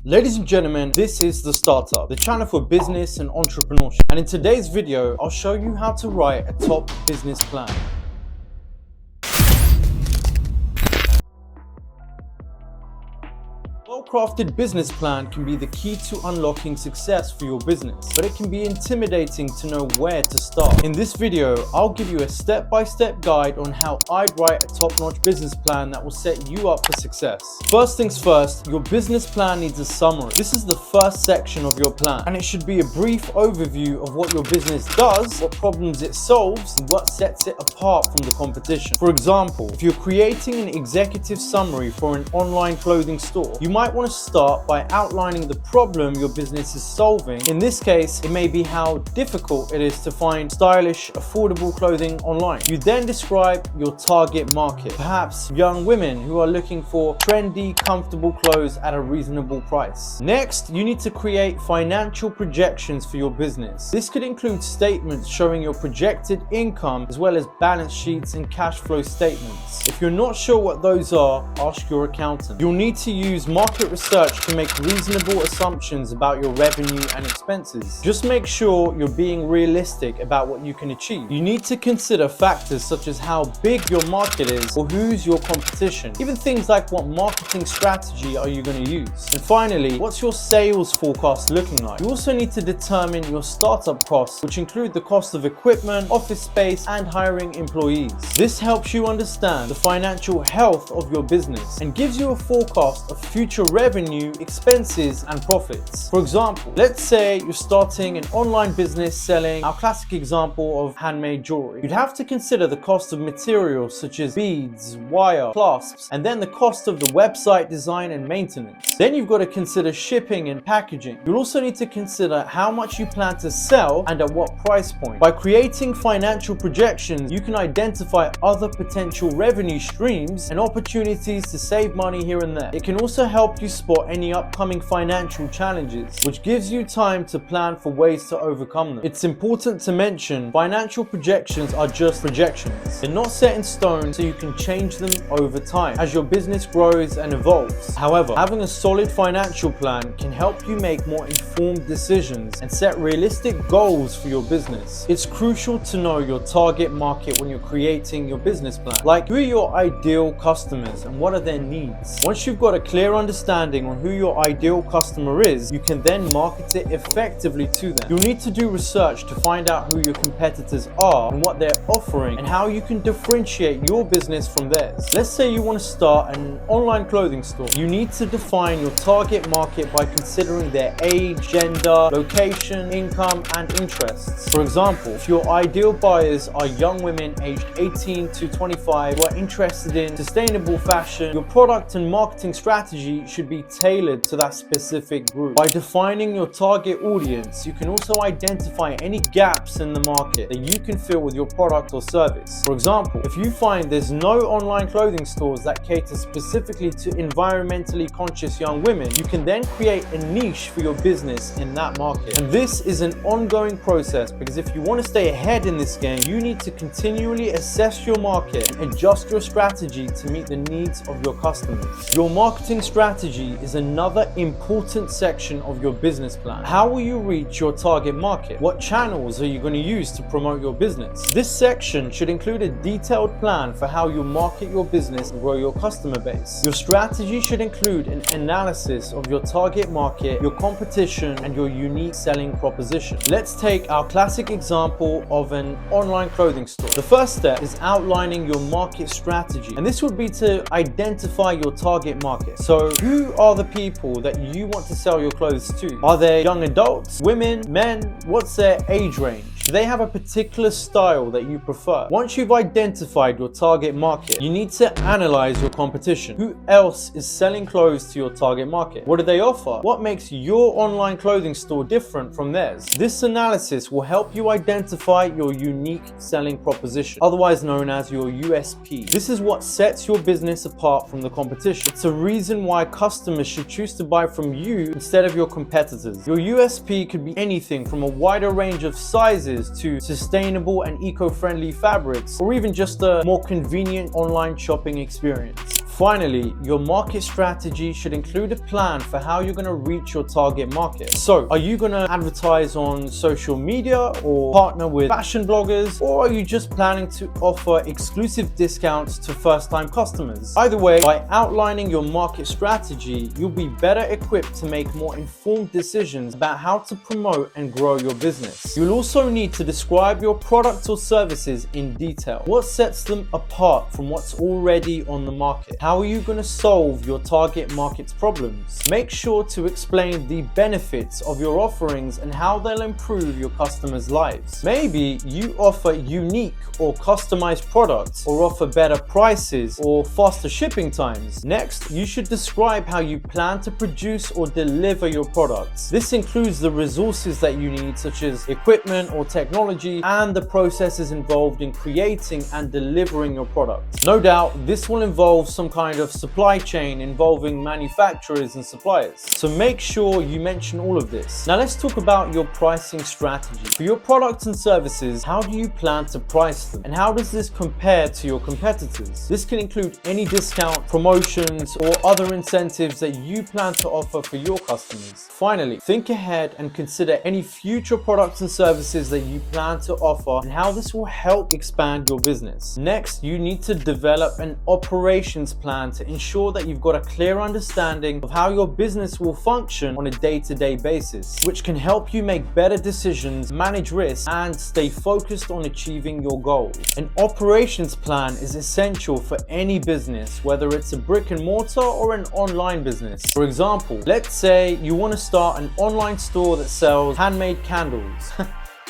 Ladies and gentlemen, this is The Startup, the channel for business and entrepreneurship. And in today's video, I'll show you how to write a top business plan. A well-crafted business plan can be the key to unlocking success for your business, but it can be intimidating to know where to start. In this video, I'll give you a step-by-step guide on how I'd write a top-notch business plan that will set you up for success. First things first, your business plan needs a summary. This is the first section of your plan, and it should be a brief overview of what your business does, what problems it solves, and what sets it apart from the competition. For example, if you're creating an executive summary for an online clothing store, you might want to start by outlining the problem your business is solving. In this case, it may be how difficult it is to find stylish, affordable clothing online. You then describe your target market, perhaps young women who are looking for trendy, comfortable clothes at a reasonable price. Next, you need to create financial projections for your business. This could include statements showing your projected income as well as balance sheets and cash flow statements. If you're not sure what those are, ask your accountant. You'll need to use market research to make reasonable assumptions about your revenue and expenses. Just make sure you're being realistic about what you can achieve. You need to consider factors such as how big your market is or who's your competition. Even things like what marketing strategy are you going to use. And finally, what's your sales forecast looking like? You also need to determine your startup costs, which include the cost of equipment, office space, and hiring employees. This helps you understand the financial health of your business and gives you a forecast of future revenue, expenses, and profits. For example, let's say you're starting an online business selling our classic example of handmade jewelry. You'd have to consider the cost of materials such as beads, wire, clasps, and then the cost of the website design and maintenance. Then you've got to consider shipping and packaging. You'll also need to consider how much you plan to sell and at what price point. By creating financial projections, you can identify other potential revenue streams and opportunities to save money here and there. It can also help you spot any upcoming financial challenges, which gives you time to plan for ways to overcome them. It's important to mention financial projections are just projections. They're not set in stone, so you can change them over time as your business grows and evolves. However, having a solid financial plan can help you make more informed decisions and set realistic goals for your business. It's crucial to know your target market when you're creating your business plan. Like, who are your ideal customers and what are their needs? Once you've got a clear understanding on who your ideal customer is, you can then market it effectively to them. You'll need to do research to find out who your competitors are and what they're offering and how you can differentiate your business from theirs. Let's say you want to start an online clothing store. You need to define your target market by considering their age, gender, location, income, and interests. For example, if your ideal buyers are young women aged 18 to 25 who are interested in sustainable fashion, your product and marketing strategy should be tailored to that specific group. By defining your target audience, you can also identify any gaps in the market that you can fill with your product or service. For example, if you find there's no online clothing stores that cater specifically to environmentally conscious young women, you can then create a niche for your business in that market. And this is an ongoing process because if you want to stay ahead in this game, you need to continually assess your market and adjust your strategy to meet the needs of your customers. Your marketing strategy is another important section of your business plan. How will you reach your target market? What channels are you going to use to promote your business? This section should include a detailed plan for how you market your business and grow your customer base. Your strategy should include an analysis of your target market, your competition, and your unique selling proposition. Let's take our classic example of an online clothing store. The first step is outlining your market strategy, and this would be to identify your target market. So who are the people that you want to sell your clothes to? Are they young adults, women, men? What's their age range? Do they have a particular style that you prefer? Once you've identified your target market, you need to analyze your competition. Who else is selling clothes to your target market? What do they offer? What makes your online clothing store different from theirs? This analysis will help you identify your unique selling proposition, otherwise known as your USP. This is what sets your business apart from the competition. It's a reason why customers should choose to buy from you instead of your competitors. Your USP could be anything from a wider range of sizes prices to sustainable and eco-friendly fabrics, or even just a more convenient online shopping experience. Finally, your market strategy should include a plan for how you're going to reach your target market. So, are you going to advertise on social media or partner with fashion bloggers, or are you just planning to offer exclusive discounts to first-time customers? Either way, by outlining your market strategy, you'll be better equipped to make more informed decisions about how to promote and grow your business. You'll also need to describe your products or services in detail. What sets them apart from what's already on the market? How are you going to solve your target market's problems? Make sure to explain the benefits of your offerings and how they'll improve your customers' lives. Maybe you offer unique or customized products, or offer better prices or faster shipping times. Next, you should describe how you plan to produce or deliver your products. This includes the resources that you need, such as equipment or technology, and the processes involved in creating and delivering your product. No doubt, this will involve some kind of supply chain involving manufacturers and suppliers. So make sure you mention all of this. Now let's talk about your pricing strategy. For your products and services, how do you plan to price them? And how does this compare to your competitors? This can include any discount, promotions, or other incentives that you plan to offer for your customers. Finally, think ahead and consider any future products and services that you plan to offer and how this will help expand your business. Next, you need to develop an operations plan to ensure that you've got a clear understanding of how your business will function on a day-to-day basis, which can help you make better decisions, manage risks, and stay focused on achieving your goals. An operations plan is essential for any business, whether it's a brick and mortar or an online business. For example, let's say you want to start an online store that sells handmade candles.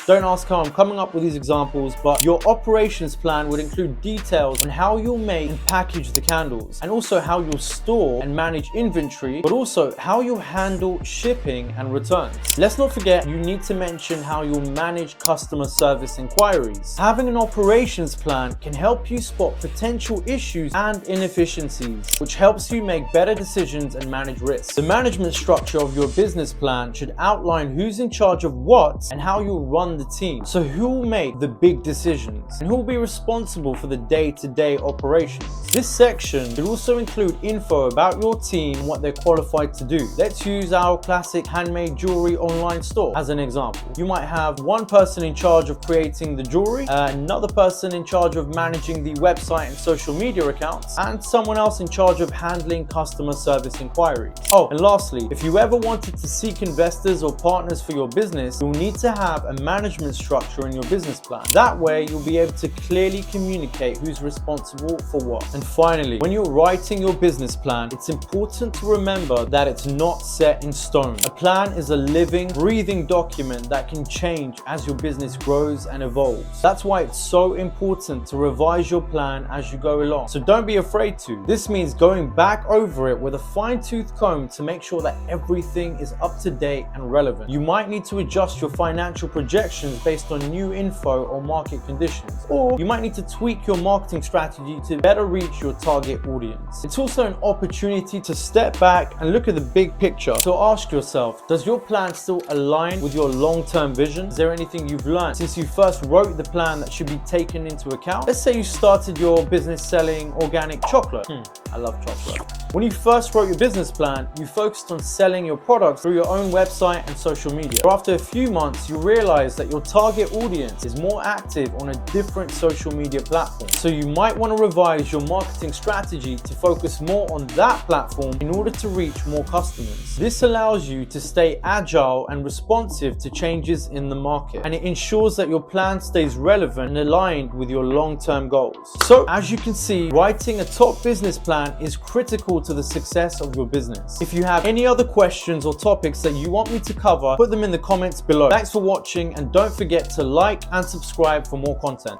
Don't ask how I'm coming up with these examples, but your operations plan would include details on how you'll make and package the candles, and also how you'll store and manage inventory, but also how you'll handle shipping and returns. Let's not forget, you need to mention how you'll manage customer service inquiries. Having an operations plan can help you spot potential issues and inefficiencies, which helps you make better decisions and manage risks. The management structure of your business plan should outline who's in charge of what and how you'll run the team. So who will make the big decisions and who will be responsible for the day-to-day operations? This section should also include info about your team and what they're qualified to do. Let's use our classic handmade jewelry online store as an example. You might have one person in charge of creating the jewelry, another person in charge of managing the website and social media accounts, and someone else in charge of handling customer service inquiries. Oh, and lastly, if you ever wanted to seek investors or partners for your business, you'll need to have a management structure in your business plan. That way, you'll be able to clearly communicate who's responsible for what. And finally, when you're writing your business plan, it's important to remember that it's not set in stone. A plan is a living, breathing document that can change as your business grows and evolves. That's why it's so important to revise your plan as you go along. So don't be afraid to. This means going back over it with a fine-tooth comb to make sure that everything is up to date and relevant. You might need to adjust your financial projections based on new info or market conditions, or you might need to tweak your marketing strategy to better reach your target audience. It's also an opportunity to step back and look at the big picture. So ask yourself, does your plan still align with your long-term vision? Is there anything you've learned since you first wrote the plan that should be taken into account? Let's say you started your business selling organic chocolate. I love chocolate. When you first wrote your business plan, you focused on selling your products through your own website and social media. But after a few months, you realized that your target audience is more active on a different social media platform. So you might want to revise your marketing strategy to focus more on that platform in order to reach more customers. This allows you to stay agile and responsive to changes in the market, and it ensures that your plan stays relevant and aligned with your long-term goals. So as you can see, writing a top business plan is critical to the success of your business. If you have any other questions or topics that you want me to cover, put them in the comments below. Thanks for watching, and don't forget to like and subscribe for more content.